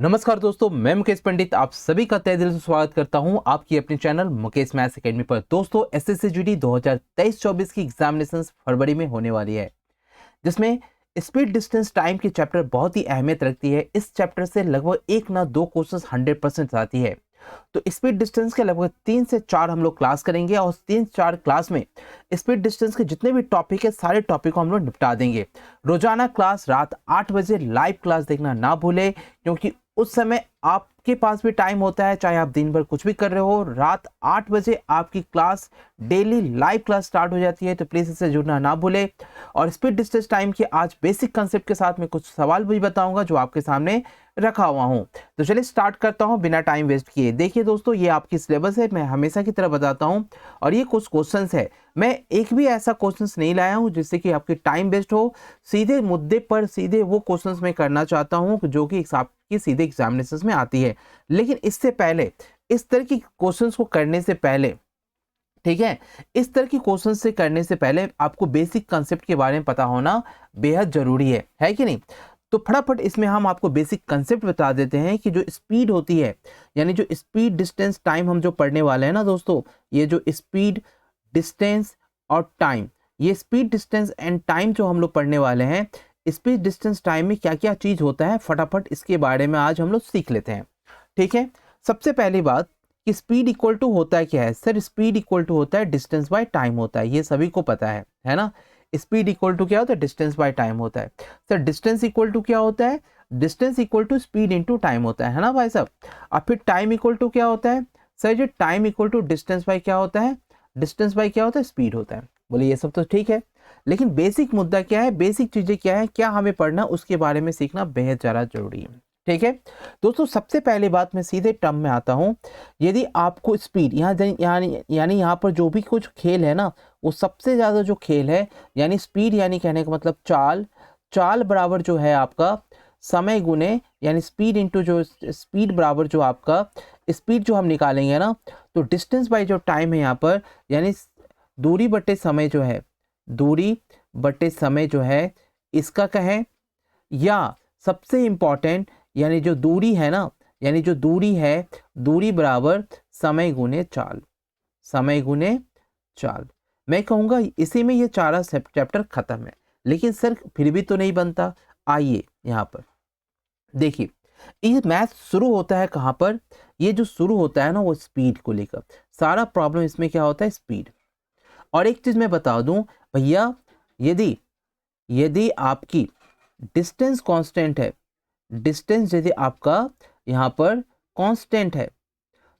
नमस्कार दोस्तों, मैं मुकेश पंडित आप सभी का तहे दिल से स्वागत करता हूं आपकी अपने चैनल मुकेश मैथ्स एकेडमी पर। दोस्तों, एसएससी जीडी 2023-24 की एग्जामिनेशंस फरवरी में होने वाली है, जिसमें स्पीड डिस्टेंस टाइम की चैप्टर बहुत ही अहमियत रखती है। इस चैप्टर से लगभग एक ना दो क्वेश्चंस 100% आती है। तो स्पीड डिस्टेंस के लगभग 3 से 4 हम लोग क्लास करेंगे और 3-4 क्लास में स्पीड डिस्टेंस के जितने भी टॉपिक है सारे टॉपिक को हम लोग निपटा देंगे। रोजाना क्लास रात 8 बजे लाइव क्लास देखना ना भूले, क्योंकि उस समय आपके पास भी टाइम होता है, चाहे आप दिन भर कुछ भी कर रहे हो, रात 8 बजे आपकी class daily live class start हो जाती है। तो प्लीज इससे जुड़ना ना भूले। और स्पीड डिस्टेंस टाइम के आज बेसिक कंसेप्ट के साथ में कुछ सवाल भी बताऊंगा जो आपके सामने रखा हुआ हूं। तो चलिए स्टार्ट करता हूं बिना टाइम वेस्ट किए। देखिए दोस्तों, ये आपकी सिलेबस है, मैं हमेशा की तरह बताता हूं और ये कुछ क्वेश्चंस है। मैं एक भी ऐसा क्वेश्चंस नहीं लाया हूं जिससे कि आपकी टाइम वेस्ट हो। सीधे मुद्दे पर सीधे वो क्वेश्चंस मैं करना चाहता हूं जो कि आपकी सीधे एग्जामिनेशंस में आती है। लेकिन इससे पहले, इस तरह की क्वेश्चंस को करने से पहले, ठीक है, इस तरह की क्वेश्चन से करने से पहले आपको बेसिक कंसेप्ट के बारे में पता होना बेहद जरूरी है कि नहीं। तो फटाफट इसमें हम आपको बेसिक कंसेप्ट बता देते हैं कि जो स्पीड होती है, यानी जो स्पीड डिस्टेंस टाइम हम जो पढ़ने वाले हैं ना दोस्तों, ये जो स्पीड डिस्टेंस और टाइम, ये स्पीड डिस्टेंस एंड टाइम जो हम लोग पढ़ने वाले हैं, स्पीड डिस्टेंस टाइम में क्या क्या चीज होता है फटाफट इसके बारे में आज हम लोग सीख लेते हैं। ठीक है, सबसे पहली बात कि स्पीड इक्वल टू होता है क्या है। सर, स्पीड इक्वल टू होता है डिस्टेंस बाय टाइम होता है, ये सभी को पता है ना। स्पीड इक्वल टू क्या होता है, डिस्टेंस बाय टाइम होता है। सर, डिस्टेंस इक्वल टू क्या होता है, distance equal to speed into time होता है ना भाई साहब। और फिर टाइम इक्वल टू क्या होता है, सर ये time equal to distance by क्या होता है, डिस्टेंस बाय क्या होता है, स्पीड होता है। बोलिए ये सब तो ठीक है, लेकिन बेसिक मुद्दा क्या है, बेसिक चीजें क्या है, क्या हमें पढ़ना, उसके बारे में सीखना बेहद ज्यादा जरूरी है। ठीक है दोस्तों, सबसे पहले बात मैं सीधे टर्म में आता हूं। यदि आपको स्पीड यानी यहाँ पर जो भी कुछ खेल है ना, वो सबसे ज्यादा जो खेल है, यानी स्पीड, यानी कहने का मतलब चाल, चाल बराबर जो है आपका समय गुने, यानी स्पीड इंटू जो स्पीड बराबर जो आपका स्पीड जो हम निकालेंगे ना, तो डिस्टेंस बाय जो टाइम है यहाँ पर, यानी दूरी बटे समय जो है, दूरी बटे समय जो है, इसका कहें, या सबसे इंपॉर्टेंट यानी जो दूरी है ना, यानी जो दूरी है, दूरी बराबर समय गुने चाल, समय गुने चाल। मैं कहूंगा इसी में ये चारा चैप्टर खत्म है। लेकिन सर फिर भी तो नहीं बनता। आइए यहाँ पर देखिए, ये मैथ शुरू होता है कहाँ पर, ये जो शुरू होता है ना वो स्पीड को लेकर। सारा प्रॉब्लम इसमें क्या होता है, स्पीड। और एक चीज मैं बता दूं भैया, यदि यदि आपकी डिस्टेंस कांस्टेंट है, डिस्टेंस यदि आपका यहाँ पर कांस्टेंट है,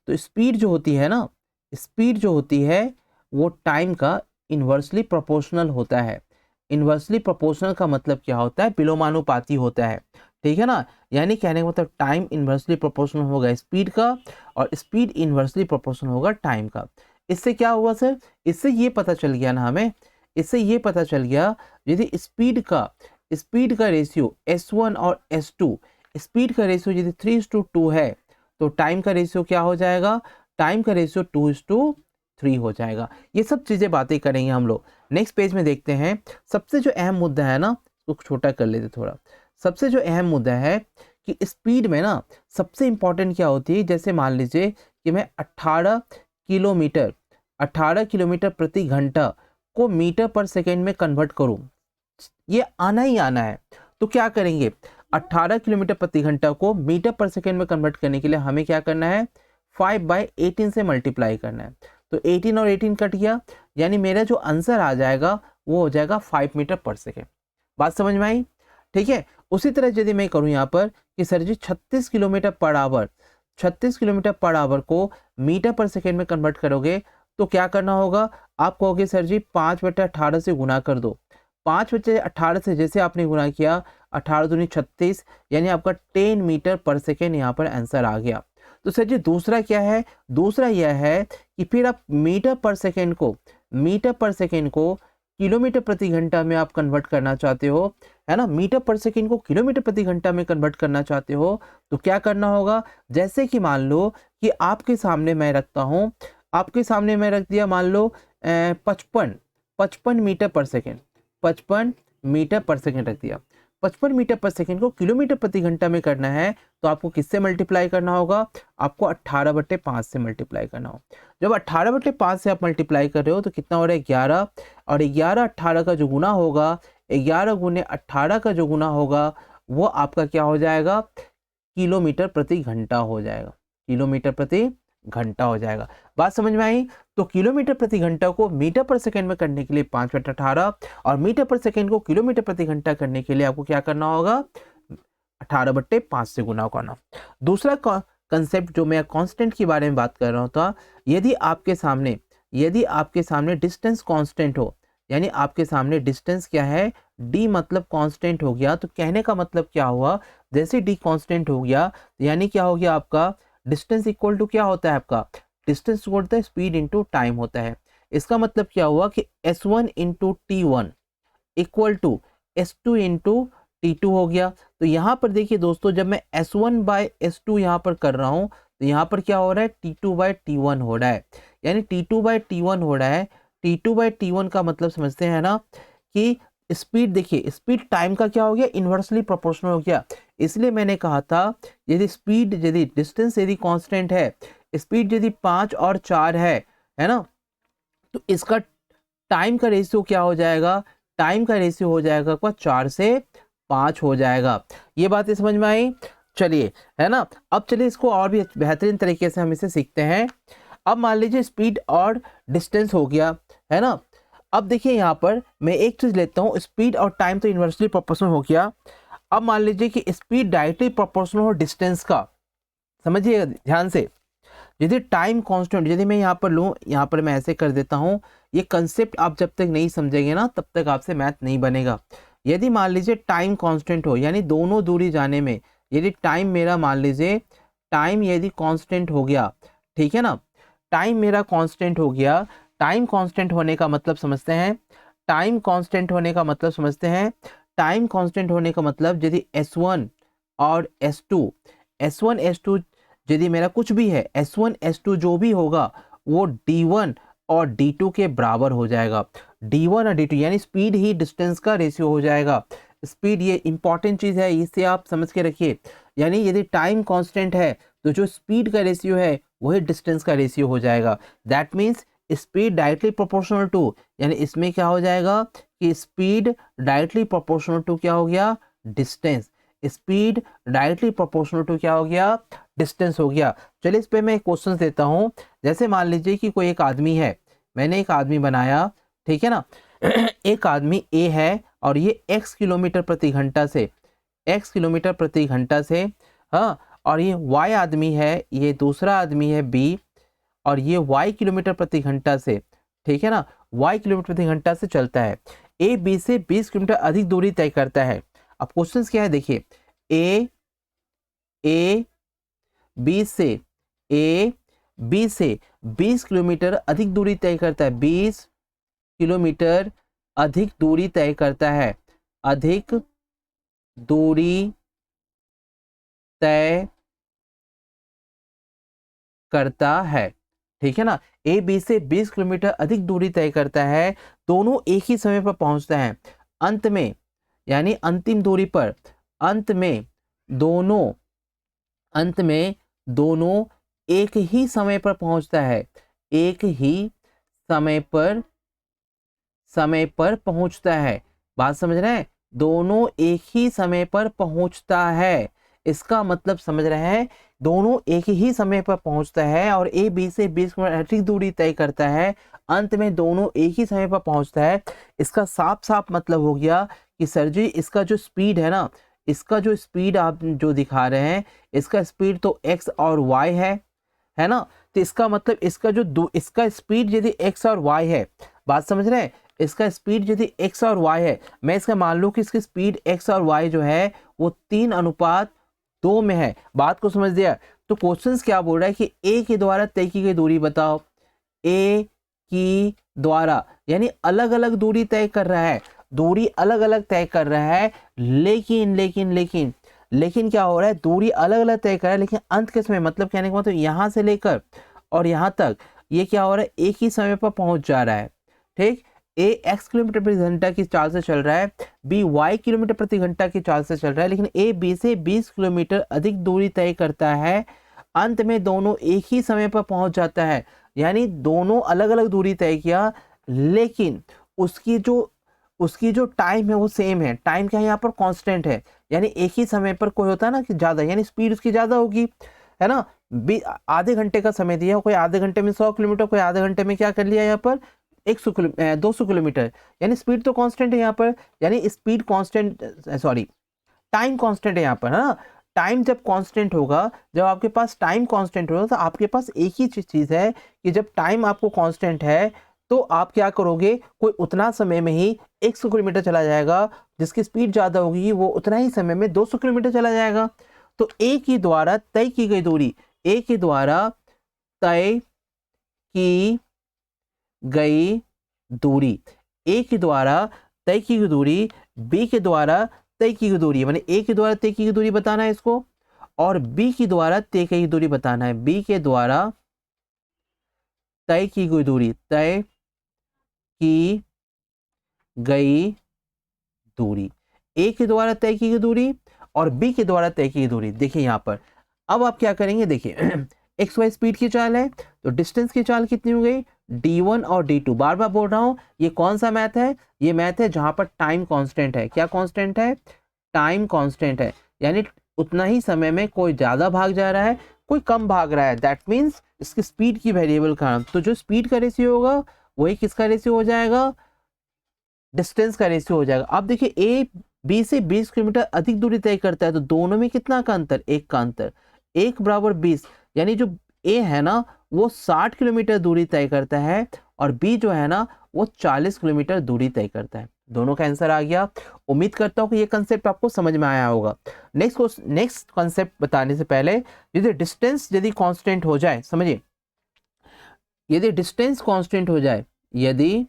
तो स्पीड जो होती है ना, स्पीड जो होती है वो टाइम का इन्वर्सली प्रोपोर्शनल होता है। इन्वर्सली प्रोपोर्शनल का मतलब क्या होता है, विलोमानुपाती होता है। ठीक है ना, यानी कहने का मतलब टाइम इन्वर्सली प्रोपोर्शनल होगा स्पीड का, और स्पीड इन्वर्सली प्रोपोर्शनल होगा टाइम का। इससे क्या हुआ सर, इससे ये पता चल गया ना हमें, इससे ये पता चल गया यदि स्पीड का रेशियो S1 और S2, स्पीड का रेशियो यदि 3:2 है, तो टाइम का रेशियो क्या हो जाएगा, टाइम का रेशियो 2:3 हो जाएगा। ये सब चीजें बातें करेंगे हम लोग। नेक्स्ट पेज में देखते हैं। सबसे जो अहम मुद्दा है ना, उसको छोटा कर लेते थोड़ा। सबसे जो अहम मुद्दा है कि स्पीड में ना सबसे इंपॉर्टेंट क्या होती है, जैसे मान लीजिए कि मैं 18 किलोमीटर प्रति घंटा को मीटर पर सेकेंड में कन्वर्ट करूं, ये आना ही आना है। तो क्या करेंगे, 18 किलोमीटर प्रति घंटा को मीटर पर सेकेंड में कन्वर्ट करने के लिए हमें क्या करना है, 5/18 से मल्टीप्लाई करना है। तो 18 और 18 कट गया, यानी मेरा जो आंसर आ जाएगा वो हो जाएगा 5 मीटर पर सेकेंड। बात समझ में आई। ठीक है, उसी तरह यदि मैं करूं यहाँ पर कि सर जी 36 kilometre per hour, 36 kilometre per hour को मीटर पर सेकेंड में कन्वर्ट करोगे तो क्या करना होगा, आप कहोगे सर जी 5/18 से गुना कर दो। 5/18 से जैसे आपने गुना किया, 18 दूनी 36, यानी आपका 10 मीटर पर सेकेंड यहाँ पर आंसर आ गया। तो सर जी दूसरा क्या है, दूसरा यह है कि फिर आप मीटर पर सेकेंड को किलोमीटर प्रति घंटा में आप कन्वर्ट करना चाहते हो, है ना, मीटर पर सेकेंड को किलोमीटर प्रति घंटा में कन्वर्ट करना चाहते हो, तो क्या करना होगा, जैसे कि मान लो कि आपके सामने मैं रखता हूं, आपके सामने मैं रख दिया मान लो 55 मीटर पर सेकेंड, 55 मीटर पर सेकेंड रख दिया। 55 मीटर पर सेकंड को किलोमीटर प्रति घंटा में करना है तो आपको किससे मल्टीप्लाई करना होगा, आपको 18/5 से मल्टीप्लाई करना होगा। जब 18/5 से आप मल्टीप्लाई कर रहे हो तो कितना हो रहा है 11, और 11 18 का जो गुना होगा, 11 गुने 18 का जो गुना होगा वो आपका क्या हो जाएगा, किलोमीटर प्रति घंटा हो जाएगा, किलोमीटर प्रति घंटा हो जाएगा। बात समझ में आई? तो किलोमीटर प्रति घंटा को मीटर पर सेकंड में करने के लिए 5/18 और मीटर पर सेकंड को किलोमीटर प्रति घंटा करने के लिए आपको क्या करना होगा, 18/5 से गुना करना। दूसरा कंसेप्ट जो मैं कांस्टेंट के बारे में बात कर रहा था, यदि आपके सामने डिस्टेंस कांस्टेंट हो, यानी आपके सामने डिस्टेंस क्या है, d मतलब कांस्टेंट हो गया, तो कहने का मतलब क्या हुआ, जैसे d कांस्टेंट हो गया यानी क्या हो गया, आपका डिस्टेंस इक्वल टू क्या होता है, आपका distance equal to speed into time होता है। इसका मतलब क्या हुआ कि s1 into t1 equal to s2 into t2 हो गया। तो यहाँ पर देखिए दोस्तों, जब मैं s1/s2 यहाँ पर कर रहा हूँ तो यहाँ पर क्या हो रहा है, t2/t1 हो रहा है, यानी t2/t1 हो रहा है। t2/t1 का मतलब समझते हैं ना कि स्पीड, देखिए स्पीड टाइम का क्या हो गया, इन्वर्सली प्रोपोर्शनल हो गया। इसलिए मैंने कहा था यदि डिस्टेंस यदि कांस्टेंट है, स्पीड यदि 5 और 4 है ना, तो इसका टाइम का रेशियो क्या हो जाएगा, टाइम का रेशियो हो जाएगा 4 से 5 हो जाएगा। ये बातें समझ में आई? चलिए, है ना। अब चलिए इसको और भी बेहतरीन तरीके से हम इसे सीखते हैं। अब मान लीजिए स्पीड और डिस्टेंस हो गया, है ना। अब देखिए यहाँ पर मैं एक चीज लेता हूँ, स्पीड और टाइम तो इन्वर्सली प्रोपोर्शनल हो गया। अब मान लीजिए कि स्पीड डायरेक्टली प्रोपोर्शनल हो डिस्टेंस का, समझिए ध्यान से। यदि टाइम कांस्टेंट, यदि मैं यहाँ पर लूँ, यहाँ पर मैं ऐसे कर देता हूँ, ये कंसेप्ट आप जब तक नहीं समझेंगे ना तब तक आपसे मैथ नहीं बनेगा। यदि मान लीजिए टाइम कांस्टेंट हो, यानी दोनों दूरी जाने में यदि टाइम मेरा, मान लीजिए टाइम यदि कांस्टेंट हो गया, ठीक है ना, टाइम मेरा कांस्टेंट हो गया। टाइम कांस्टेंट होने का मतलब समझते हैं, टाइम कांस्टेंट होने का मतलब समझते हैं। टाइम कांस्टेंट होने का मतलब यदि s1 और s1 s2 यदि मेरा कुछ भी है, s1 s2 जो भी होगा वो d1 और d2 के बराबर हो जाएगा। d1 और d2 यानी स्पीड ही डिस्टेंस का रेशियो हो जाएगा। स्पीड ये इंपॉर्टेंट चीज है, इसे आप समझ के रखिए। यानी यदि टाइम कांस्टेंट है तो जो स्पीड का रेशियो है वही डिस्टेंस का रेशियो हो जाएगा। That means speed directly proportional to, यानी इसमें क्या हो जाएगा कि स्पीड डायरेक्टली प्रोपोर्शनल टू क्या हो गया, distance. Speed directly proportional to क्या हो गया, डिस्टेंस हो गया। चलिए इस पे मैं एक क्वेश्चन देता हूँ। जैसे मान लीजिए कि कोई एक आदमी है, मैंने एक आदमी बनाया, ठीक है ना। एक आदमी ए है और ये x किलोमीटर प्रति घंटा से, हाँ, और ये y आदमी है, ये दूसरा आदमी है b, और ये y किलोमीटर प्रति घंटा से, ठीक है ना, y किलोमीटर प्रति घंटा से चलता है। ए बी से 20 किलोमीटर अधिक दूरी तय करता है। अब क्वेश्चन क्या है, देखिए ए बी से 20 किलोमीटर अधिक दूरी तय करता है, 20 किलोमीटर अधिक दूरी तय करता है, अधिक दूरी तय करता है, ठीक है ना। ए बी से 20 किलोमीटर अधिक दूरी तय करता है, दोनों एक ही समय पर पहुंचता है। अंत में, यानी अंतिम दूरी पर, अंत में दोनों एक ही समय पर पहुंचता है, एक ही समय पर पहुंचता है। बात समझ रहे हैं, दोनों एक ही समय पर पहुंचता है, इसका मतलब समझ रहे हैं, दोनों एक ही समय पर पहुंचता है और ए बी से 20 किलोमीटर अधिक दूरी तय करता है, अंत में दोनों एक ही समय पर पहुंचता है। इसका साफ साफ मतलब हो गया कि सर जी इसका जो स्पीड है ना, इसका जो स्पीड आप जो दिखा रहे हैं, इसका स्पीड तो x और y है ना। तो इसका मतलब इसका स्पीड यदि x और y है, बात समझ रहे हैं, इसका स्पीड यदि x और y है, मैं इसका मान लूं कि इसकी स्पीड x और y जो है वो 3:2 में है। बात को समझ दिया। तो क्वेश्चंस क्या बोल रहा है कि a के द्वारा तय की गई दूरी बताओ, a की द्वारा, यानी अलग अलग दूरी तय कर रहा है, दूरी अलग अलग तय कर रहा है, लेकिन क्या हो रहा है, दूरी अलग अलग तय कर रहा है, लेकिन अंत के समय, मतलब कहने का मतलब यहां से लेकर और यहां तक ये क्या हो रहा है, एक ही समय पर पहुंच जा रहा है, ठीक। ए एक्स किलोमीटर प्रति घंटा की चाल से चल रहा है, बी वाई किलोमीटर प्रति घंटा की चाल से चल रहा है, लेकिन ए बी से 20 किलोमीटर अधिक दूरी तय करता है, अंत में दोनों एक ही समय पर पहुंच जाता है। यानी दोनों अलग अलग दूरी तय किया, लेकिन उसकी जो टाइम है वो सेम है। टाइम क्या है यहाँ पर, कांस्टेंट है। यानी एक ही समय पर कोई होता है ना कि ज़्यादा, यानी स्पीड उसकी ज़्यादा होगी, है ना। आधे घंटे का समय दिया, कोई आधे घंटे में 100 किलोमीटर, कोई आधे घंटे में क्या कर लिया यहाँ पर 200 किलोमीटर, यानी स्पीड तो कांस्टेंट है यहाँ पर। यानी speed constant, sorry time constant है यहाँ पर, है ना। टाइम जब कांस्टेंट होगा, जब आपके पास टाइम कांस्टेंट होगा, तो आपके पास एक ही चीज़ है कि जब टाइम आपको कांस्टेंट है तो आप क्या करोगे, कोई उतना समय में ही 100 किलोमीटर चला जाएगा, जिसकी स्पीड ज़्यादा होगी वो उतना ही समय में 200 किलोमीटर चला जाएगा। तो ए के द्वारा तय की गई दूरी, ए के द्वारा तय की गई दूरी, ए के द्वारा तय की गई दूरी बी के द्वारा तय की गई दूरी, माने ए के द्वारा तय की गई दूरी बताना है इसको, और बी के द्वारा तय की गई दूरी बताना है। बी के द्वारा तय की गई दूरी, तय की गई दूरी, ए के द्वारा तय की गई दूरी और बी के द्वारा तय की गई दूरी। देखिए यहाँ पर अब आप क्या करेंगे, देखिए एक्स वाई स्पीड की चाल है, तो डिस्टेंस की चाल कितनी हो गई, d1 और d2। बार बार बोल रहा हूं, ये कौन सा मैथ है, ये मैथ है जहां पर टाइम कांस्टेंट है। क्या कांस्टेंट है, टाइम कांस्टेंट है, यानी उतना ही समय में कोई ज्यादा भाग जा रहा है, कोई कम भाग रहा है, दैट मीन्स इसकी स्पीड की वेरिएबल का नाम। तो जो स्पीड का रेशियो होगा वही किसका रेशियो हो जाएगा, डिस्टेंस का रेशियो हो जाएगा। अब देखिए ए बी से 20 किलोमीटर अधिक दूरी तय करता है, तो दोनों में कितना का अंतर, एक का अंतर, 1 बराबर 20, यानी जो ए है ना वो 60 किलोमीटर दूरी तय करता है और बी जो है ना वो 40 किलोमीटर दूरी तय करता है। दोनों का आंसर आ गया। उम्मीद करता हूं कि ये कंसेप्ट आपको समझ में आया होगा। नेक्स्ट कंसेप्ट बताने से पहले, यदि डिस्टेंस यदि कांस्टेंट हो जाए, समझिए, यदि डिस्टेंस कांस्टेंट हो जाए, यदि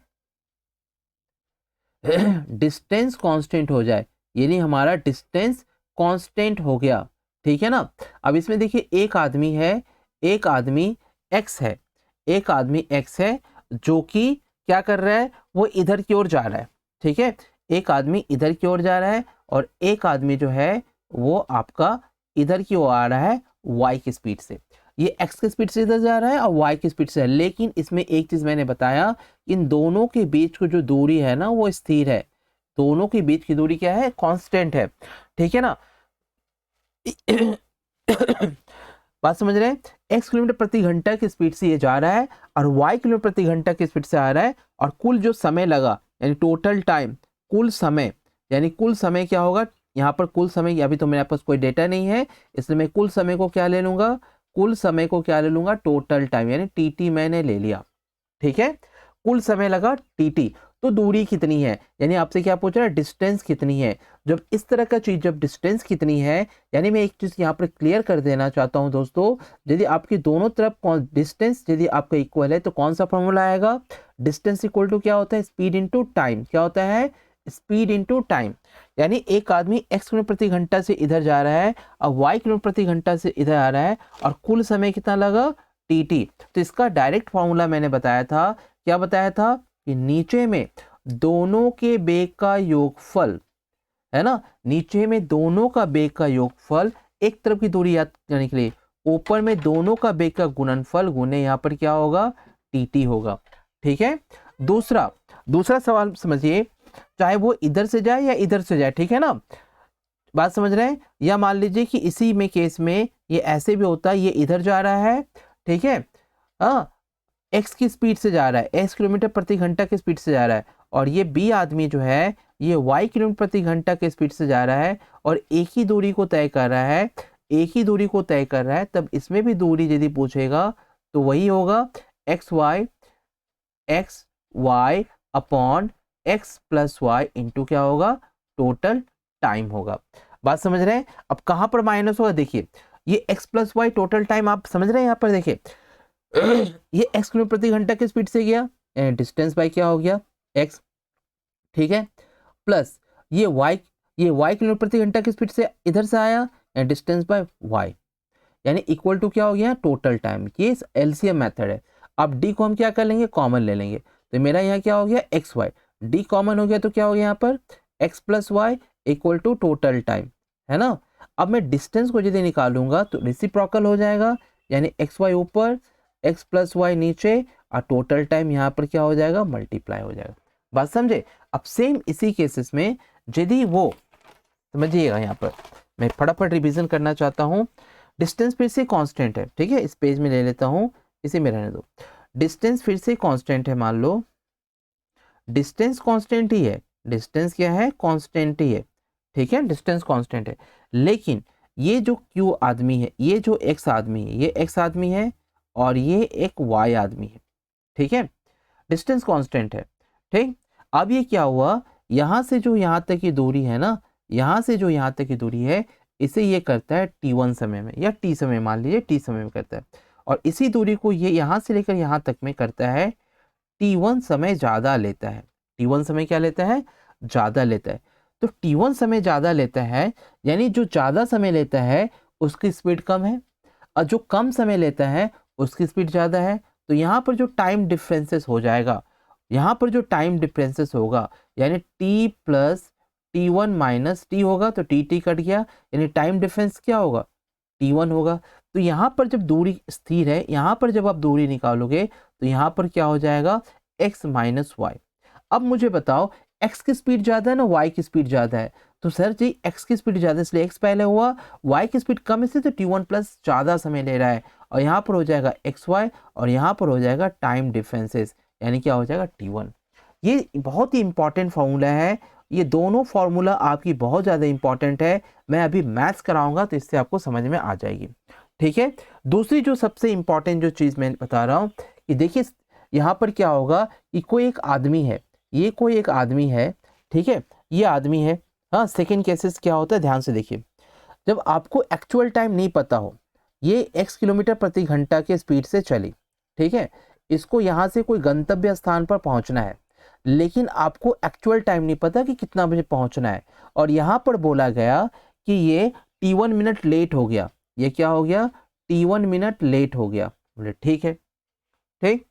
डिस्टेंस कांस्टेंट हो जाए, यानी हमारा डिस्टेंस कांस्टेंट हो गया, ठीक है ना। अब इसमें देखिए एक आदमी है, एक आदमी एक्स है, एक आदमी एक्स है जो कि क्या कर रहा है, वो इधर की ओर जा रहा है, ठीक है। एक आदमी इधर की ओर जा रहा है और एक आदमी जो है वो आपका इधर की ओर आ रहा है वाई की स्पीड से। ये एक्स की स्पीड से इधर जा रहा है और वाई की स्पीड से, लेकिन इसमें एक चीज मैंने बताया, इन दोनों के बीच की जो दूरी है ना वो स्थिर है। दोनों के बीच की दूरी क्या है, कांस्टेंट है, ठीक है ना। बात समझ रहे हैं, x किलोमीटर प्रति घंटा की स्पीड से ये जा रहा है और y किलोमीटर प्रति घंटा की स्पीड से आ रहा है, और कुल जो समय लगा यानी टोटल टाइम, कुल समय, यानी कुल समय क्या होगा यहाँ पर, कुल समय, अभी तो मेरे पास कोई डेटा नहीं है इसलिए मैं कुल समय को क्या ले लूंगा, कुल समय को क्या ले लूंगा, टोटल टाइम, यानी टी मैंने ले लिया, ठीक है। कुल समय लगा टी, तो दूरी कितनी है, यानी आपसे क्या पूछ रहा है, डिस्टेंस कितनी है। जब इस तरह का चीज, जब डिस्टेंस कितनी है, यानी मैं एक चीज यहाँ पर क्लियर कर देना चाहता हूं दोस्तों, यदि आपकी दोनों तरफ डिस्टेंस यदि आपका इक्वल है तो कौन सा फॉर्मूला आएगा, डिस्टेंस इक्वल टू क्या होता है, स्पीड इनटू टाइम। क्या होता है, स्पीड इनटू टाइम। यानी एक आदमी x किलोमीटर प्रति घंटा से इधर जा रहा है और y किलोमीटर प्रति घंटा से इधर आ रहा है और कुल समय कितना लगा, टी। तो इसका डायरेक्ट फॉर्मूला मैंने बताया था, क्या बताया था कि नीचे में दोनों के बेग का योगफल, है ना, नीचे में दोनों का बेग का योगफल, एक तरफ की दूरी याद करने के लिए, ऊपर में दोनों का बेग का गुणनफल गुने यहाँ पर क्या होगा, टी होगा, ठीक है। दूसरा सवाल समझिए, चाहे वो इधर से जाए या इधर से जाए, ठीक है ना, बात समझ रहे हैं। या मान लीजिए कि इसी में केस में ये ऐसे भी होता है, ये इधर जा रहा है, ठीक है, हाँ, एक्स की स्पीड से जा रहा है, एक्स किलोमीटर प्रति घंटा की स्पीड से जा रहा है, और ये बी आदमी जो है ये वाई किलोमीटर प्रति घंटा के स्पीड से जा रहा है और एक ही दूरी को तय कर रहा है, एक ही दूरी को तय कर रहा है, तब इसमें भी दूरी यदि पूछेगा तो वही होगा x y upon x plus y into क्या होगा, टोटल टाइम होगा। बात समझ रहे हैं। अब कहां पर माइनस होगा, देखिए ये x plus y total time, आप समझ रहे हैं यहाँ पर देखिए ये x किलोमीटर प्रति घंटा की स्पीड से गया, डिस्टेंस बाय क्या हो गया x, ठीक है, प्लस ये y किलोमीटर प्रति घंटा की स्पीड से इधर से आया, डिस्टेंस बाय y, यानी इक्वल टू क्या हो गया, टोटल टाइम। ये एलसीएम मेथड है। अब d को हम क्या कर लेंगे, कॉमन ले लेंगे, तो मेरा यहाँ क्या हो गया एक्स वाई, डी कॉमन हो गया तो क्या हो गया यहाँ पर x plus y equal to total time, है ना। अब मैं डिस्टेंस को यदि निकालूंगा तो रेसिप्रोकल हो जाएगा, यानी एक्स वाई ऊपर एक्स प्लस वाई नीचे और टोटल टाइम यहाँ पर क्या हो जाएगा मल्टीप्लाई हो जाएगा। बात समझे। अब सेम इसी केसेस में यदि वो समझिएगा, यहाँ पर मैं फटाफट रिवीजन करना चाहता हूँ। डिस्टेंस फिर से कांस्टेंट है, ठीक है, इस पेज में ले लेता हूँ, इसे में रहने दो। डिस्टेंस फिर से कांस्टेंट है, मान लो डिस्टेंस कांस्टेंट ही है, डिस्टेंस क्या है कांस्टेंट ही है, ठीक है, डिस्टेंस कांस्टेंट है। लेकिन ये जो क्यू आदमी है, ये जो एक्स आदमी है, ये एक्स आदमी है और ये एक वाई आदमी है, ठीक है, डिस्टेंस कांस्टेंट है, ठीक। अब ये क्या हुआ, यहाँ से जो यहाँ तक की दूरी है ना, यहाँ से जो यहाँ तक की दूरी है, इसे ये करता है t1 समय में या t समय, मान लीजिए t समय में करता है, और इसी दूरी को ये यहाँ से लेकर यहाँ तक में करता है t1 समय ज़्यादा लेता है। t1 समय क्या लेता है, ज़्यादा लेता है। तो t1 समय ज़्यादा लेता है, यानी जो ज़्यादा समय लेता है उसकी स्पीड कम है, और जो कम समय लेता है उसकी स्पीड ज़्यादा है। तो यहाँ पर जो टाइम डिफरेंसेस हो जाएगा, यहाँ पर जो टाइम डिफरेंसेस होगा, यानी t plus t1 minus T होगा, तो टी कट गया, यानी टाइम डिफरेंस क्या होगा t1 होगा। तो यहाँ पर जब दूरी स्थिर है, यहाँ पर जब आप दूरी निकालोगे तो यहाँ पर क्या हो जाएगा x माइनस वाई। अब मुझे बताओ x की स्पीड ज़्यादा है ना y की स्पीड ज़्यादा है, तो सर जी x की स्पीड ज़्यादा इसलिए x पहले हुआ, y की स्पीड कम इसलिए तो t1 प्लस ज़्यादा समय ले रहा है, और यहाँ पर हो जाएगा xy और यहाँ पर हो जाएगा टाइम डिफरेंसेस, यानी क्या हो जाएगा t1। ये बहुत ही इंपॉर्टेंट फार्मूला है, ये दोनों फार्मूला आपकी बहुत ज़्यादा इंपॉर्टेंट है। मैं अभी मैथ्स कराऊंगा तो इससे आपको समझ में आ जाएगी, ठीक है। दूसरी जो सबसे इंपॉर्टेंट जो चीज़ मैं बता रहा हूँ कि देखिए यहाँ पर क्या होगा कि कोई एक आदमी है, ये कोई एक आदमी है, ठीक है, ये आदमी है। हाँ, सेकेंड केसेस क्या होता है ध्यान से देखिए, जब आपको एक्चुअल टाइम नहीं पता हो, ये x किलोमीटर प्रति घंटा के स्पीड से चली, ठीक है, इसको यहाँ से कोई गंतव्य स्थान पर पहुँचना है, लेकिन आपको एक्चुअल टाइम नहीं पता कि कितना बजे पहुँचना है, और यहाँ पर बोला गया कि ये t1 मिनट लेट हो गया, ये क्या हो गया t1 मिनट लेट हो गया। बोले ठीक है, ठीक।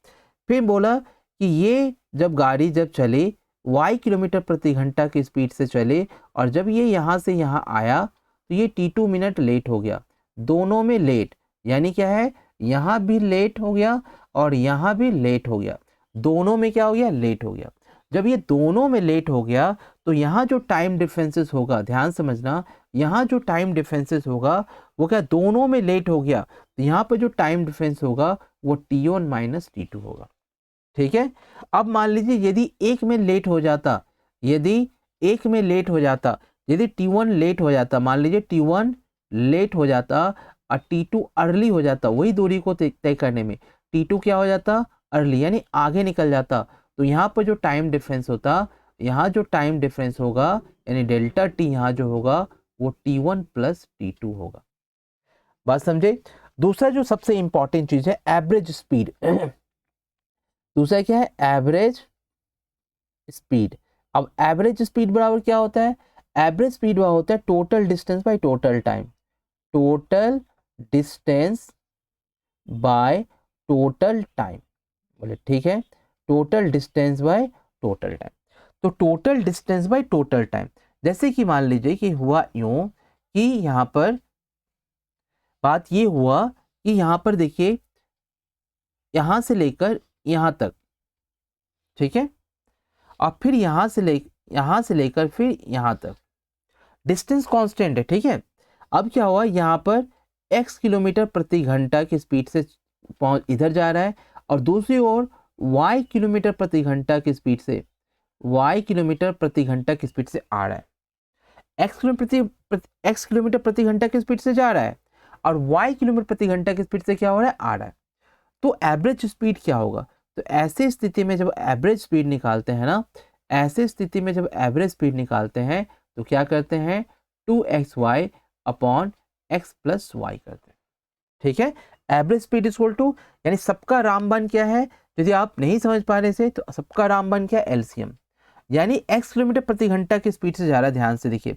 फिर बोला कि ये जब गाड़ी जब चले y किलोमीटर प्रति घंटा की स्पीड से चले, और जब ये यहाँ से यहाँ आया तो ये t2 मिनट लेट हो गया, दोनों में लेट, यानी क्या है यहाँ भी लेट हो गया और यहाँ भी लेट हो गया, दोनों में क्या हो गया लेट हो गया। जब ये दोनों में लेट हो गया तो यहाँ जो टाइम डिफरेंसेस होगा, ध्यान समझना, यहाँ जो टाइम डिफरेंसेस होगा वो क्या दोनों में लेट हो गया, तो यहाँ पर जो टाइम डिफरेंस होगा वो t1 माइनस t2 होगा, ठीक है। अब मान लीजिए यदि एक में लेट हो जाता, यदि एक में लेट हो जाता, यदि t1 लेट हो जाता, मान लीजिए t1 लेट हो जाता और t2 अर्ली हो जाता, वही दूरी को तय करने में t2 क्या हो जाता अर्ली, यानी आगे निकल जाता, तो यहाँ पर जो टाइम डिफरेंस होता, यहाँ जो टाइम डिफरेंस होगा यानी डेल्टा टी यहाँ जो होगा वो t1 प्लस t2 होगा। बात समझे। दूसरा जो सबसे इंपॉर्टेंट चीज है एवरेज स्पीड दूसरा क्या है एवरेज स्पीड। अब एवरेज स्पीड बराबर क्या होता है, एवरेज स्पीड बराबर होता है total distance by total time, total distance by total time. बोले ठीक है, total distance by total time. तो total distance by total time, जैसे कि मान लीजिए कि हुआ यूं कि यहाँ पर बात ये हुआ कि यहाँ पर देखिए यहाँ से लेकर यहाँ तक, ठीक है, और फिर यहाँ से लेकर फिर यहाँ तक डिस्टेंस कांस्टेंट है, ठीक है। अब क्या हुआ यहाँ पर x किलोमीटर प्रति घंटा की स्पीड से इधर जा रहा है, और दूसरी ओर y किलोमीटर प्रति घंटा की स्पीड से आ रहा है। x किलोमीटर प्रति घंटा की स्पीड से जा रहा है और y किलोमीटर प्रति घंटा की स्पीड से क्या हो रहा है आ रहा है। तो एवरेज स्पीड क्या होगा, तो ऐसी स्थिति में जब एवरेज स्पीड निकालते हैं ना, ऐसे स्थिति में जब एवरेज स्पीड निकालते हैं तो क्या करते हैं 2xy upon x plus Y करते हैं, ठीक है। Average speed is equal to, यानी सबका रामबान क्या है, यदि आप नहीं समझ पा रहे से तो सबका रामबान क्या है एलसीएम, यानी x किलोमीटर प्रति घंटा की स्पीड से जा रहा है, ध्यान से देखिए,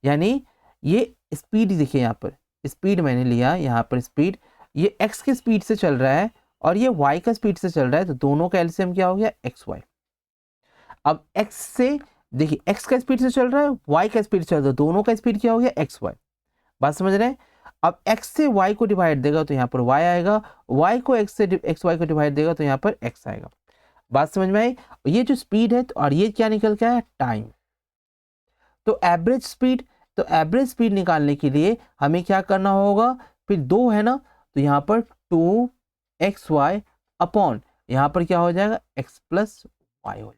यानी ये स्पीड देखिए, यहाँ पर स्पीड मैंने लिया, यहाँ पर स्पीड ये x की स्पीड से चल रहा है और ये y का स्पीड से चल रहा है, तो दोनों का एलसीएम क्या हो गया, xy। अब x से देखिए, x का स्पीड से चल रहा है, y का स्पीड चल रहा है, दोनों का स्पीड क्या हो गया, xy। बात समझ रहे हैं। अब x से y को डिवाइड देगा तो यहाँ पर y आएगा, y को x से xy को डिवाइड देगा तो यहाँ पर x आएगा। बात समझ में आई। ये जो स्पीड है और ये क्या निकल के आया, टाइम। तो एवरेज स्पीड निकालने के लिए हमें क्या करना होगा, फिर 2 है ना, तो यहाँ पर 2xy अपॉन यहाँ पर क्या हो जाएगा, x प्लस y हो जाएगा।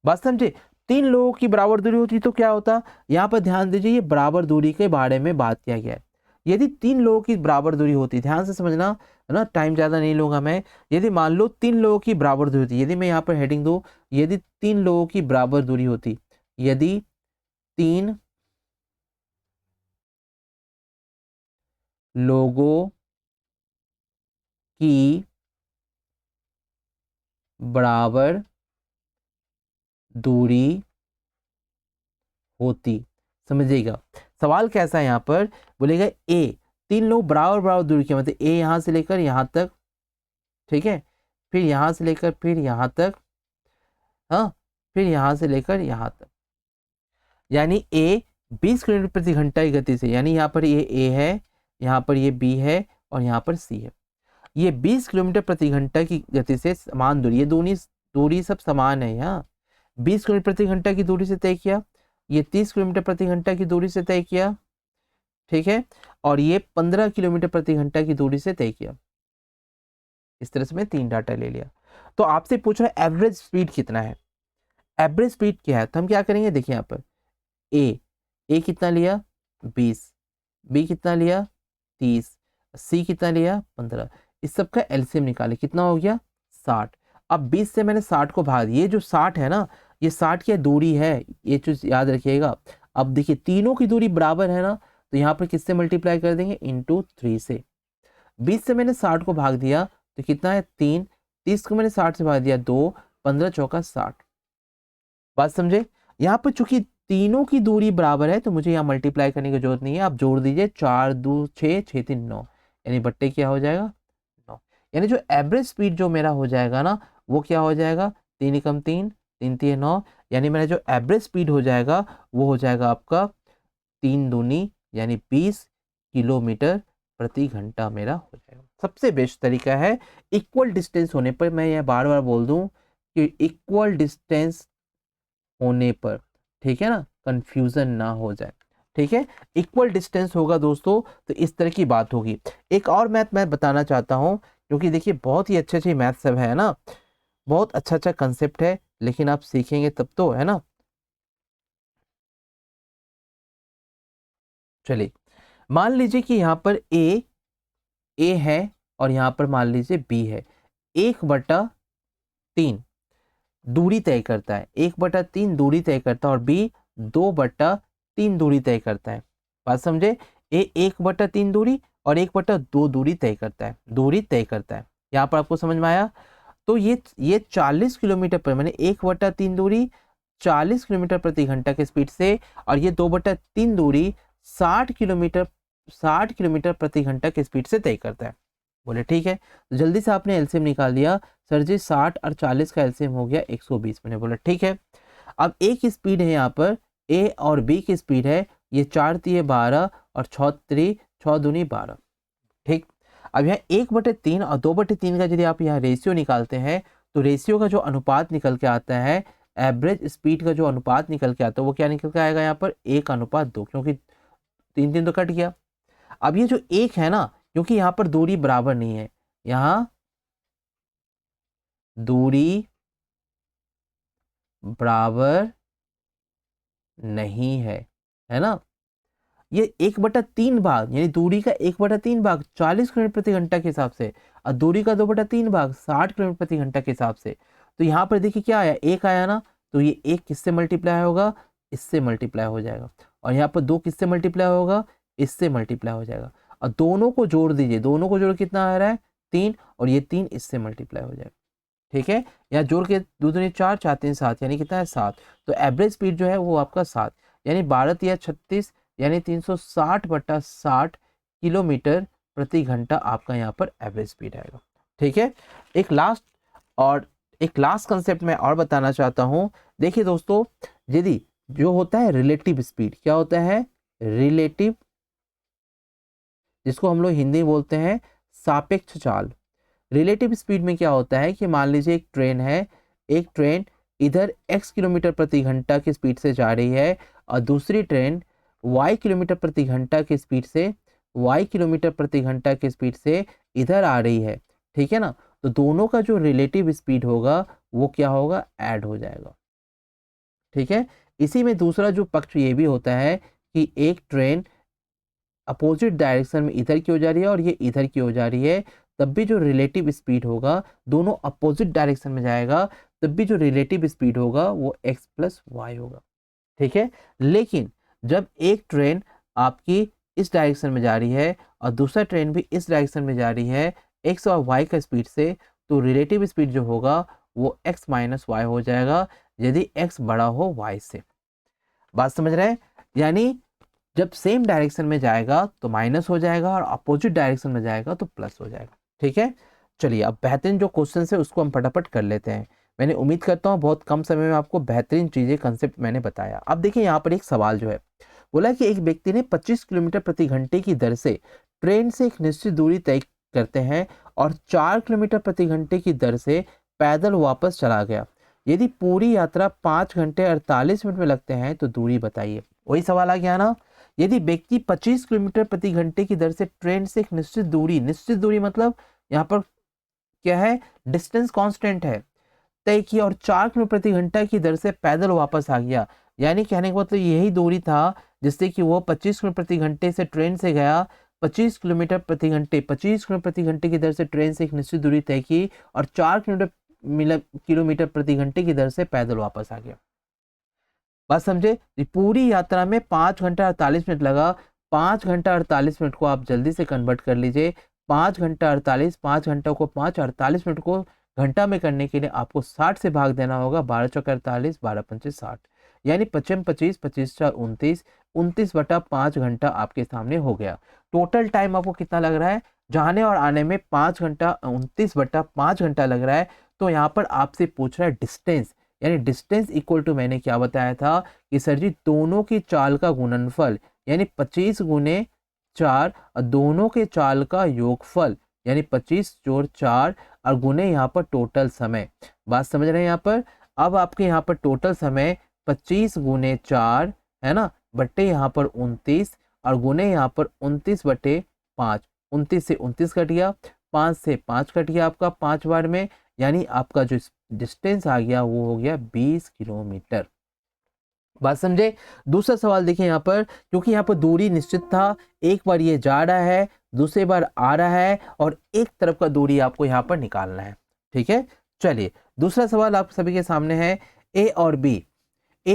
बात समझे। 3 लोगों की बराबर दूरी होती तो क्या होता, यहाँ पर ध्यान दीजिए, ये बराबर दूरी के बारे में बात किया गया है। यदि 3 लोगों की बराबर दूरी होती, ध्यान से समझना है ना, टाइम ज़्यादा नहीं लूँगा मैं। यदि मान लो 3 लोगों की बराबर दूरी होती, यदि मैं यहाँ पर हेडिंग दूँ, यदि 3 लोगों की बराबर दूरी होती, यदि 3 लोगों की बराबर दूरी होती, समझिएगा सवाल कैसा है। यहाँ पर बोलेगा ए, 3 लोग बराबर दूरी के, मतलब ए यहाँ से लेकर यहाँ तक, ठीक है, फिर यहाँ से लेकर फिर यहाँ तक, हाँ, फिर यहाँ से लेकर यहाँ तक, यानी ए 20 किलोमीटर प्रति घंटा की गति से, यानी यहाँ पर ये ए है, यहाँ पर ये बी है और यहाँ पर सी है। ये 20 किलोमीटर प्रति घंटा की गति से समान दूरी, ये दोनों दूरी सब समान है। यहाँ 20 किलोमीटर प्रति घंटा की दूरी से तय किया, ये 30 किलोमीटर प्रति घंटा की दूरी से तय किया, ठीक है, और ये 15 किलोमीटर प्रति घंटा की दूरी से तय किया। इस तरह से मैं 3 डाटा ले लिया। तो आपसे पूछ रहा है एवरेज स्पीड कितना है, एवरेज स्पीड क्या है, तो हम क्या करेंगे, देखिए यहाँ पर ए कितना लिया 20, बी कितना लिया 30, सी कितना लिया 15, इस सब का एलसीएम निकाले, कितना हो गया 60। अब 20 से मैंने 60 को भाग दिया, ये जो 60 है ना, ये 60 की दूरी है, ये चीज याद रखिएगा। अब देखिए तीनों की दूरी बराबर है ना, तो यहाँ पर किससे मल्टीप्लाई कर देंगे, इंटू 3 से। 20 से मैंने 60 को भाग दिया तो कितना है 3, 30 को मैंने 60 से भाग दिया 2, 15 चौका 60। बात समझे। यहाँ पर चूंकि तीनों की दूरी बराबर है तो मुझे यहाँ मल्टीप्लाई करने की जरूरत नहीं है, आप जोड़ दीजिए, 4 2 6 6 3 9, यानी बट्टे क्या हो जाएगा 9। यानी जो एवरेज स्पीड जो मेरा हो जाएगा ना, वो क्या हो जाएगा, 3 एकम 3, 3 3 9, यानी मेरा जो एवरेज स्पीड हो जाएगा वो हो जाएगा आपका 3 दूनी यानी 20 किलोमीटर प्रति घंटा मेरा हो जाएगा। सबसे बेस्ट तरीका है, इक्वल डिस्टेंस होने पर, मैं यह बार बार बोल दूं कि इक्वल डिस्टेंस होने पर, ठीक है ना, कंफ्यूजन ना हो जाए, ठीक है। इक्वल डिस्टेंस होगा दोस्तों तो इस तरह की बात होगी। एक और मैथ मैं बताना चाहता हूं, क्योंकि देखिए बहुत ही अच्छे अच्छे मैथ सब है ना, बहुत अच्छा अच्छा कंसेप्ट है, लेकिन आप सीखेंगे तब तो, है ना। चलिए मान लीजिए कि यहाँ पर ए है और यहाँ पर मान लीजिए बी है, 1/3 दूरी तय करता है, 1/3 दूरी तय करता है, और बी 2/3 दूरी तय करता है। बात समझे, ए 1/3 दूरी और 1/2 दूरी तय करता है, यहाँ पर आपको समझ में आया। तो ये 40 किलोमीटर पर, मैंने 1/3 दूरी 40 किलोमीटर प्रति घंटा के स्पीड से, और ये 2/3 दूरी 60 किलोमीटर प्रति घंटा के स्पीड से तय करता है। बोले ठीक है, तो जल्दी से आपने एलसीएम निकाल दिया, सर जी 60 और 40 का एलसीएम हो गया 120। मैंने बोला ठीक है। अब ए की स्पीड है, यहाँ पर ए और बी की स्पीड है, ये 4 3 12 और 6 दूनी 12, ठीक। अब यहाँ 1/3 और 2/3 का यदि आप यहाँ रेशियो निकालते हैं, तो रेशियो का जो अनुपात निकल के आता है, एवरेज स्पीड का जो अनुपात निकल के आता है, वो क्या निकल के आएगा यहाँ पर 1/2, क्योंकि 3 3 तो कट गया। अब ये जो 1 है ना, क्योंकि यहाँ पर दूरी बराबर नहीं है, यहाँ दूरी बराबर नहीं है ना, ये 1/3 भाग, यानी दूरी का 1/3 भाग 40 किलोमीटर प्रति घंटा के हिसाब से, और दूरी का 2/3 भाग 60 किलोमीटर प्रति घंटा के हिसाब से। तो यहाँ पर देखिए क्या आया, 1 आया ना, तो ये 1 किससे मल्टीप्लाई होगा, इससे मल्टीप्लाई हो जाएगा, और यहाँ पर 2 किससे मल्टीप्लाई होगा, इससे मल्टीप्लाई हो जाएगा, और दोनों को जोड़ दीजिए, दोनों को जोड़ कितना आ रहा है 3, और ये 3 इससे मल्टीप्लाई हो जाएगा, ठीक है। यहाँ जोड़ के 2 दूनी 4 4 3 7, यानी कितना है 7। तो एवरेज स्पीड जो है वो आपका 7, यानी 12 या 36, यानी 360/60 किलोमीटर प्रति घंटा आपका यहाँ पर एवरेज स्पीड आएगा, ठीक है। एक लास्ट कंसेप्ट मैं और बताना चाहता हूँ। देखिए दोस्तों, यदि जो होता है रिलेटिव स्पीड, क्या होता है रिलेटिव, जिसको हम लोग हिंदी में बोलते हैं सापेक्ष चाल। रिलेटिव स्पीड में क्या होता है कि मान लीजिए एक ट्रेन है, एक ट्रेन इधर x किलोमीटर प्रति घंटा की स्पीड से जा रही है और दूसरी ट्रेन y किलोमीटर प्रति घंटा की स्पीड से किलोमीटर प्रति घंटा की स्पीड से इधर आ रही है, ठीक है ना। तो दोनों का जो रिलेटिव स्पीड होगा वो क्या होगा, ऐड हो जाएगा, ठीक है। इसी में दूसरा जो पक्ष ये भी होता है कि एक ट्रेन अपोजिट डायरेक्शन में इधर की हो जा रही है और ये इधर की हो जा रही है, तब भी जो रिलेटिव स्पीड होगा, दोनों अपोजिट डायरेक्शन में जाएगा, तब भी जो रिलेटिव स्पीड होगा वो x प्लस वाई होगा, ठीक है। लेकिन जब एक ट्रेन आपकी इस डायरेक्शन में जा रही है और दूसरा ट्रेन भी इस डायरेक्शन में जा रही है x और y का स्पीड से, तो रिलेटिव स्पीड जो होगा वो x माइनस वाई हो जाएगा, यदि x बड़ा हो y से। बात समझ रहे हैं? यानी जब सेम डायरेक्शन में जाएगा तो माइनस हो जाएगा और अपोजिट डायरेक्शन में जाएगा तो प्लस हो जाएगा, ठीक है। चलिए अब बेहतरीन जो क्वेश्चन है उसको हम फटाफट कर लेते हैं। मैंने उम्मीद करता हूँ बहुत कम समय में आपको बेहतरीन चीज़ें कंसेप्ट मैंने बताया। अब देखिए यहाँ पर एक सवाल जो है, बोला कि एक व्यक्ति ने 25 किलोमीटर प्रति घंटे की दर से ट्रेन से एक निश्चित दूरी तय करते हैं और 4 किलोमीटर प्रति घंटे की दर से पैदल वापस चला गया। यदि पूरी यात्रा 5 घंटे 48 मिनट में लगते हैं तो दूरी बताइए। वही सवाल आ गया ना। यदि व्यक्ति 25 किलोमीटर प्रति घंटे की दर से ट्रेन से एक निश्चित दूरी मतलब यहाँ पर क्या है, डिस्टेंस कांस्टेंट है, तय किया और 4 किलोमीटर प्रति घंटा की दर से पैदल वापस आ गया। यानी कहने का मतलब यही दूरी था जिससे कि वो 25 किलोमीटर प्रति घंटे से ट्रेन से गया, 25 किलोमीटर प्रति घंटे की दर से ट्रेन से एक निश्चित दूरी तय की और 4 किलोमीटर प्रति घंटे की दर से पैदल वापस आ गया। बात समझे? पूरी यात्रा में 5 घंटा 48 मिनट लगा। 5 घंटा 48 मिनट को आप जल्दी से कन्वर्ट कर लीजिए। 5 घंटा 48, 5 घंटा को 48 मिनट को घंटा में करने के लिए आपको 60 से भाग देना होगा। 12 चौका 48, 12 पंचे 60, यानी 25 25 25 4 29, 29/5 घंटा आपके सामने हो गया। टोटल टाइम आपको कितना लग रहा है? जाने और आने में 5 घंटा 29/5 घंटा लग रहा है। तो यहाँ पर आपसे पूछ रहा है डिस्टेंस, यानी डिस्टेंस इक्वल टू, मैंने क्या बताया था कि सर जी दोनों की चाल का गुणनफल यानी 25 गुने 4 और दोनों के चाल का योगफल यानी 25 जोड़ 4 और गुने यहाँ पर टोटल समय। बात समझ रहे हैं यहाँ पर? अब आपके यहाँ पर टोटल समय 25 गुने 4 है ना, बट्टे यहाँ पर 29 और गुने यहाँ पर 29/5। 29 से 29 कट गया, 5 से 5 कट गया आपका 5 बार में, यानी आपका जो डिस्टेंस आ गया वो हो गया 20 किलोमीटर। बात समझे? दूसरा सवाल देखिए यहाँ पर, क्योंकि यहाँ पर दूरी निश्चित था, एक बार ये जा रहा है, दूसरी बार आ रहा है और एक तरफ का दूरी आपको यहाँ पर निकालना है, ठीक है। चलिए दूसरा सवाल आप सभी के सामने है। ए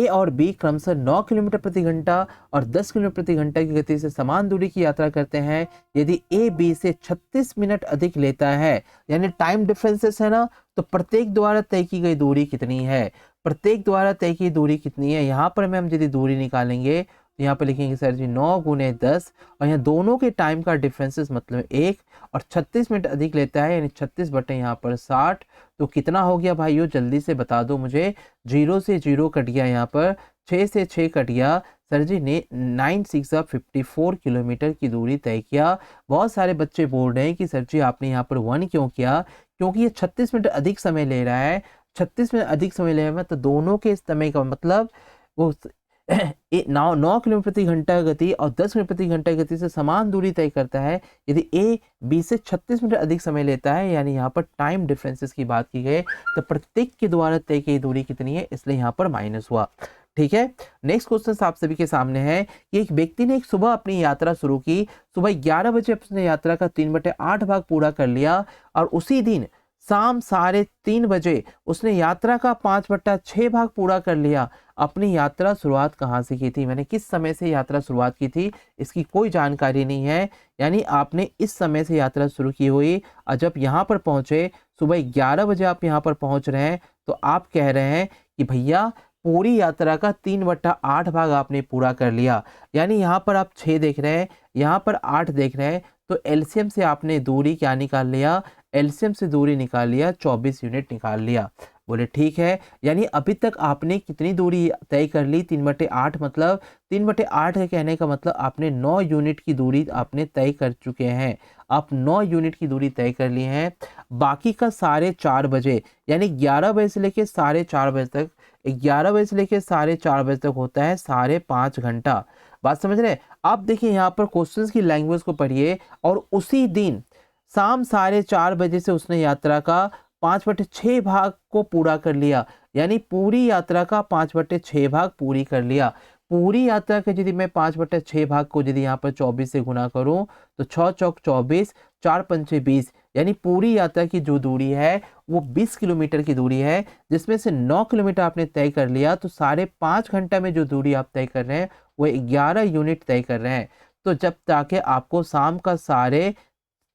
और बी क्रमशः 9 किलोमीटर प्रति घंटा और 10 किलोमीटर प्रति घंटा की गति से समान दूरी की यात्रा करते हैं। यदि ए बी से 36 मिनट अधिक लेता है, यानी टाइम डिफरेंसेस है ना, तो प्रत्येक द्वारा तय की गई दूरी कितनी है? प्रत्येक द्वारा तय की दूरी कितनी है? यहाँ पर हम यदि दूरी निकालेंगे तो यहाँ पर लिखेंगे सर जी 9 गुने 10 और यहाँ दोनों के टाइम का डिफरेंसेस मतलब 1 और 36 मिनट अधिक लेता है, यानी 36 बटे यहाँ पर 60। तो कितना हो गया भाइयों, जल्दी से बता दो मुझे। 0 से 0 कट गया, यहाँ पर 6 से 6 कट गया। सर जी ने 9 6 54 किलोमीटर की दूरी तय किया। बहुत सारे बच्चे बोल रहे हैं कि सर जी आपने यहाँ पर 1 क्यों किया? क्योंकि ये 36 मिनट अधिक समय ले रहा है। 36 मिनट अधिक समय ले रहा है तो दोनों के समय का मतलब वो 9 किलोमीटर प्रति घंटा गति और 10 किलोमीटर प्रति घंटा गति से समान दूरी तय करता है। यदि ए बी से 36 मिनट अधिक समय लेता है, यानी यहाँ पर टाइम डिफरेंसेस की बात की गई, तो प्रत्येक के द्वारा तय की दूरी कितनी है, इसलिए यहाँ पर माइनस हुआ, ठीक है। नेक्स्ट क्वेश्चन आप सभी के सामने है कि एक व्यक्ति ने एक सुबह अपनी यात्रा शुरू की। सुबह 11 बजे अपने यात्रा का 3/8 भाग पूरा कर लिया और उसी दिन शाम 3:30 बजे उसने यात्रा का 5/6 भाग पूरा कर लिया। अपनी यात्रा शुरुआत कहाँ से की थी? मैंने किस समय से यात्रा शुरुआत की थी, इसकी कोई जानकारी नहीं है। यानी आपने इस समय से यात्रा शुरू की हुई और जब यहाँ पर पहुँचे, सुबह 11 बजे आप यहाँ पर पहुँच रहे हैं, तो आप कह रहे हैं कि भैया पूरी यात्रा का 3/8 भाग आपने पूरा कर लिया। यानी यहाँ पर आप 6 देख रहे हैं, यहाँ पर 8 देख रहे हैं, तो एलसीएम से आपने दूरी क्या निकाल लिया? एलसीएम से दूरी निकाल लिया, 24 यूनिट निकाल लिया। बोले ठीक है, यानी अभी तक आपने कितनी दूरी तय कर ली, 3/8, मतलब 3/8 के कहने का मतलब आपने 9 यूनिट की दूरी आपने तय कर चुके हैं। आप 9 यूनिट की दूरी तय कर ली हैं। बाकी का 4:30 यानी 11 बजे से लेके 4:30 तक, 11 बजे से लेके 4:30 तक होता है 5.5 घंटा। बात समझ रहे हैं? आप देखिए यहाँ पर क्वेश्चंस की लैंग्वेज को पढ़िए, और उसी दिन शाम 4:30 से उसने यात्रा का 5/6 भाग को पूरा कर लिया, यानी पूरी यात्रा का 5/6 भाग पूरी कर लिया। पूरी यात्रा के यदि मैं 5/6 भाग को यदि यहाँ पर 24 से गुना करूं तो 6 चौक 24, 4 पंचे 20, यानी पूरी यात्रा की जो दूरी है वो 20 किलोमीटर की दूरी है, जिसमें से 9 किलोमीटर आपने तय कर लिया। तो 5.5 घंटा में जो दूरी आप तय कर रहे हैं वो 11 यूनिट तय कर रहे हैं। तो जब ताकि आपको शाम का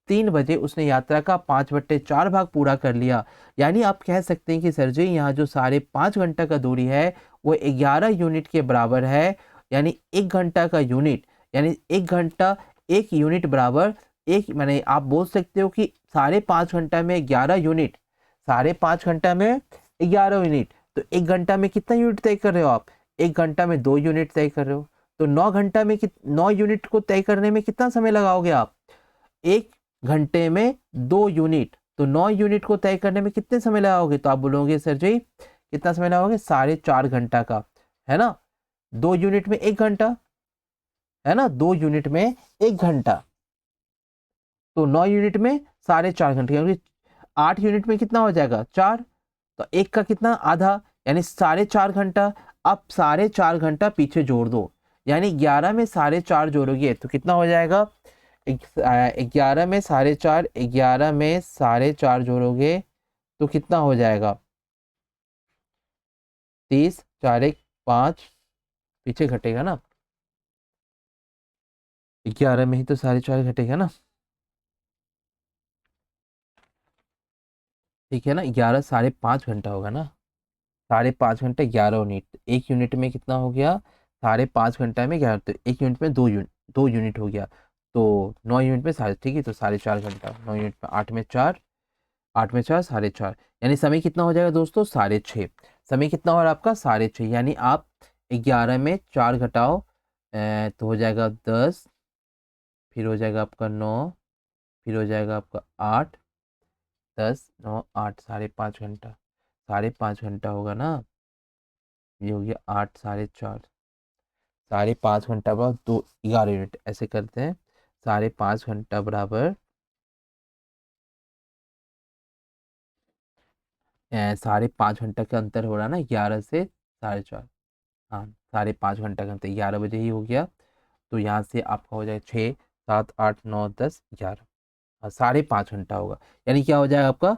3:30 उसने यात्रा का 5/4 भाग पूरा कर लिया, यानी आप कह सकते हैं कि सर जी यहाँ जो 5.5 घंटा का दूरी है वो 11 यूनिट के बराबर है। यानी 1 घंटा का यूनिट, यानी 1 घंटा 1 यूनिट बराबर एक, मैंने आप बोल सकते हो कि 5.5 घंटा में 11 यूनिट, 5.5 घंटा में 11 यूनिट, तो 1 घंटा में कितना यूनिट तय कर रहे हो आप? 1 घंटा में 2 यूनिट तय कर रहे हो। तो 9 घंटा में 9 यूनिट को तय करने में कितना समय लगाओगे आप? 1 घंटे में 2 यूनिट, तो 9 यूनिट को तय करने में कितने समय लगाओगे? तो आप बोलोगे सर जी कितना समय लगाओगे? 4.5 घंटा का, है ना। 2 यूनिट में 1 घंटा, है ना, 2 यूनिट में 1 घंटा, तो 9 यूनिट में 4.5 घंटे, क्योंकि 8 यूनिट में कितना हो जाएगा? 4, तो 1 का कितना? आधा, यानी 4.5 घंटा। अब 4.5 घंटा पीछे जोड़ दो, यानी 11 में 4.5 जोड़ोगे तो कितना हो जाएगा? 11 में 4.5, 11 में 4.5 जोड़ोगे तो कितना हो जाएगा? 30, 4 1 5, पीछे घटेगा ना, 11 में ही तो 4.5 घटेगा ना, ठीक है ना। 11 5.5 घंटा होगा ना, 5.5 घंटे 11 यूनिट, 1 यूनिट में कितना हो गया? 5.5 घंटा में 11, तो 1 यूनिट में 2 यूनिट हो गया, तो 9 यूनिट में साढ़े, ठीक है, तो 4.5 घंटा, 9 यूनिट में 8 में 4, 8 में 4 4.5, यानी समय कितना हो जाएगा दोस्तों? 6.5। समय कितना हो रहा है आपका? 6.5, यानी आप 11 में 4 घटाओ तो हो जाएगा 10, फिर हो जाएगा आपका 9, फिर हो जाएगा आपका 8, 10 9 8, 5.5 घंटा, 5.5 घंटा होगा ना, ये हो गया 8 4.5, 5.5 घंटा बराबर 11 यूनिट, ऐसे करते हैं। 5.5 घंटा बराबर 5.5 घंटा का अंतर हो रहा है ना, 11 से 4.5, हाँ 5.5 घंटा का अंतर 11 बजे ही हो गया, तो यहाँ से आपका हो जाएगा 6 7 8 9 10 11, 5.5 घंटा होगा, यानी क्या हो जाएगा आपका?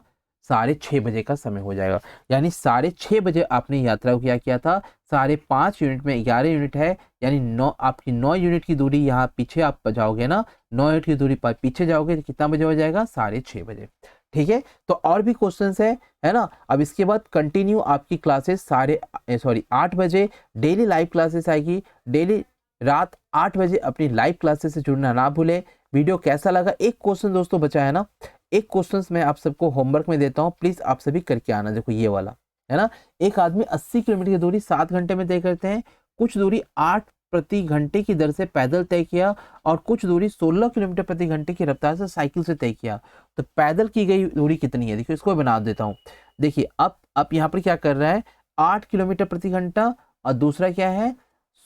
6:30 का समय हो जाएगा। यानी 6:30 आपने यात्रा को क्या किया था? 5.5 यूनिट में 11 यूनिट है, यानी 9, आपकी 9 यूनिट की दूरी यहाँ पीछे आप जाओगे ना, 9 यूनिट की दूरी पर पीछे जाओगे तो कितना बजे हो जाएगा? 6:30। ठीक है, तो और भी क्वेश्चंस है ना। अब इसके बाद कंटिन्यू आपकी क्लासेस 8 बजे डेली लाइव क्लासेस आएगी। डेली रात 8 बजे अपनी लाइव क्लासेस से जुड़ना ना भूले। वीडियो कैसा लगा? एक क्वेश्चन दोस्तों बचा है ना, एक क्वेश्चन मैं आप सबको होमवर्क में देता हूँ, प्लीज आप सभी करके आना। देखो ये वाला है ना, एक आदमी 80 किलोमीटर की दूरी 7 घंटे में तय करते हैं, कुछ दूरी 8 प्रति घंटे की दर से पैदल तय किया और कुछ दूरी 16 किलोमीटर प्रति घंटे की रफ्तार से साइकिल से तय किया, तो पैदल की गई दूरी कितनी है? देखिए इसको बना देता हूँ। देखिए अब यहाँ पर क्या कर रहा है? 8 किलोमीटर प्रति घंटा और दूसरा क्या है?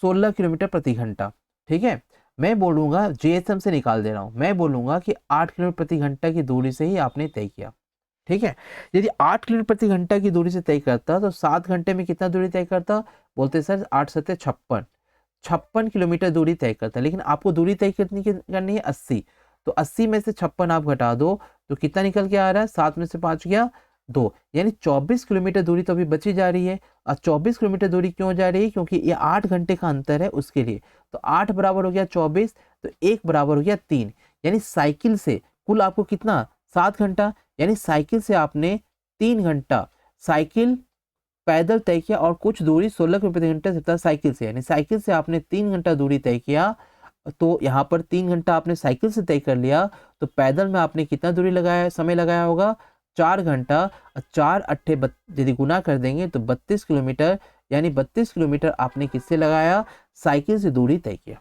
16 किलोमीटर प्रति घंटा। ठीक है, मैं बोलूंगा जीएसएम से निकाल दे रहा हूं, मैं बोलूंगा कि 8 किलोमीटर प्रति घंटा की दूरी से ही आपने तय किया। ठीक है, यदि 8 किलोमीटर प्रति घंटा की दूरी से तय करता तो 7 घंटे में कितना दूरी तय करता? बोलते सर 8 7 56, 56 किलोमीटर दूरी तय करता, लेकिन आपको दूरी तय करनी है 80, तो 80 में से 56 आप घटा दो तो कितना निकल के आ रहा है? 7 में से 5 गया 2, यानी 24 किलोमीटर दूरी तो अभी बची जा रही है। और 24 किलोमीटर दूरी क्यों जा रही है? क्योंकि ये 8 घंटे का अंतर है उसके लिए, तो 8 बराबर हो गया 24, तो 1 बराबर हो गया 3, यानी साइकिल से कुल आपको कितना? 7 घंटा, यानी साइकिल से आपने 3 घंटा साइकिल पैदल तय किया और कुछ दूरी 16 किलोमीटर प्रति घंटे से साइकिल से, यानी साइकिल से आपने 3 घंटा दूरी तय किया, तो यहाँ पर 3 घंटा आपने साइकिल से तय कर लिया, तो पैदल में आपने कितना दूरी लगाया, समय लगाया होगा 4 घंटा। 4 अट्ठे यदि गुना कर देंगे तो 32 किलोमीटर, यानी 32 किलोमीटर आपने किससे लगाया, साइकिल से दूरी तय किया।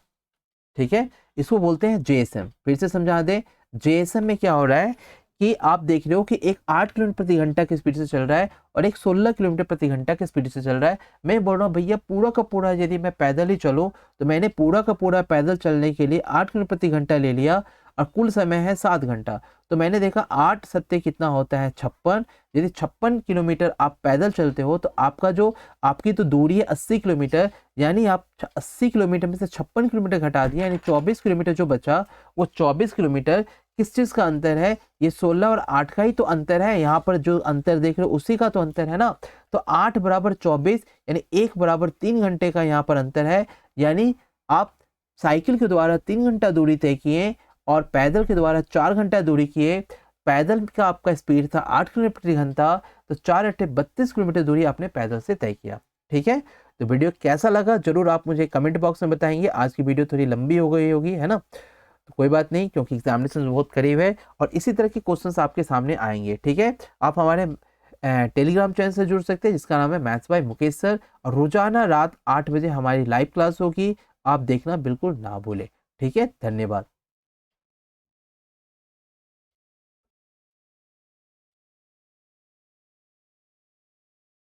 ठीक है, इसको बोलते हैं जेएसएम। फिर से समझा दें, जेएसएम में क्या हो रहा है कि आप देख रहे हो कि एक 8 किलोमीटर प्रति घंटा की स्पीड से चल रहा है और एक 16 किलोमीटर प्रति घंटा की स्पीड से चल रहा है। मैं बोल रहा हूँ भैया पूरा का पूरा यदि मैं पैदल ही चलूँ तो मैंने पूरा का पूरा पैदल चलने के लिए 8 किलोमीटर प्रति घंटा ले लिया और कुल समय है 7 घंटा। तो मैंने देखा 8 सत्ते कितना होता है 56। यदि 56 किलोमीटर आप पैदल चलते हो तो आपका जो आपकी तो दूरी है 80 किलोमीटर, यानी आप 80 किलोमीटर में से 56 किलोमीटर घटा दिया, यानी 24 किलोमीटर जो बचा वो 24 किलोमीटर किस चीज़ का अंतर है, ये 16 और 8 का ही तो अंतर है। यहाँ पर जो अंतर देख रहे हो उसी का तो अंतर है ना। तो 8 बराबर 24 यानी 1 बराबर 3 घंटे का यहाँ पर अंतर है। यानी आप साइकिल के द्वारा 3 घंटा दूरी तय किए और पैदल के द्वारा 4 घंटा दूरी किए। पैदल का आपका स्पीड था 8 किलोमीटर प्रति घंटा, तो 4 अट्ठे 32 किलोमीटर दूरी आपने पैदल से तय किया। ठीक है, तो वीडियो कैसा लगा जरूर आप मुझे कमेंट बॉक्स में बताएंगे। आज की वीडियो थोड़ी लंबी हो गई होगी, है ना, तो कोई बात नहीं, क्योंकि एग्जामिनेशन बहुत करीब है और इसी तरह के क्वेश्चंस आपके सामने आएंगे। ठीक है, आप हमारे टेलीग्राम चैनल से जुड़ सकते हैं जिसका नाम है मैथ्स बाय मुकेश सर, और रोजाना रात 8 बजे हमारी लाइव क्लास होगी, आप देखना बिल्कुल ना भूलें। ठीक है, धन्यवाद।